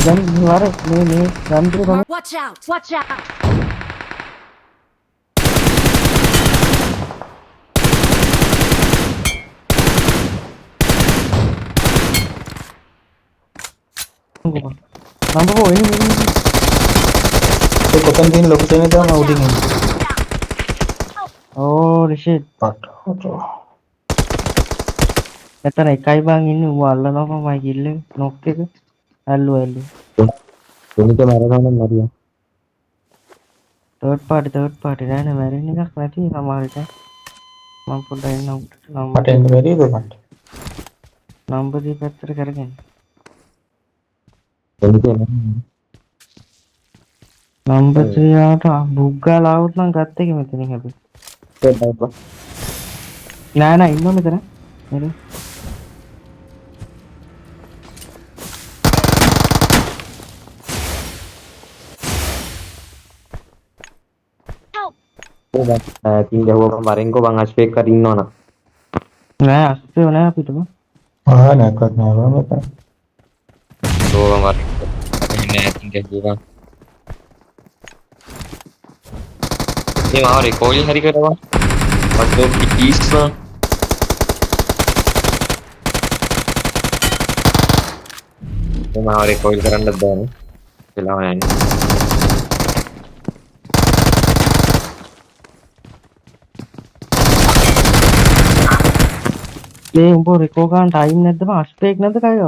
දැන් වර මේ ගම්පිර තමයි Watch out! Watch out! නම්බෝ එනි ඒ කොතන තියෙන ලොකේෂන් එක තමයි උඩින් එන්නේ. ඕ රිෂිට් පට්ටෝ. එතන එකයි බං ඉන්නේ ඌ අල්ලනවා මයි කිල්ල නොක් එක ඇල්ලුවා දෙනික මරනවා නම් මරියා. තර්ඩ් පාටි නෑ නෑ මැරෙන්න එකක් නැති සමහර විට මම පොඩ්ඩක් එන්න උඩට මට එන්න බැරිද මට? නම්බර් දී පැත්තට කරගෙන දෙනික නම්බර් 3ට බුක් ගාලා આવුත් නම් ගත්ත එක මෙතනින් හැබැයි නෑ. නෑ නෑ ඉන්නව මෙතන නේද තින් ගැහුවා මරෙන්කෝ බං අස්පේක් කර ඉන්නවනම්. නෑ අස්පේ නෑ අපිට බං නැක්වත් නෑ බං මෙතන. ඕවා මරෙන්කෝ. නෑ තින් ගැහුවා. මේ මාව රිකෝයිල් හරි කරවා. අතෝ පිටිස් බං. මේ මාව රිකෝයිල් කරන්නත් බෑනේ. වෙලාව යන්නේ. මේ උඹ රෙකෝ ගන්න ටයිම් නැද්ද බං අස්පේක් නැද්ද කයව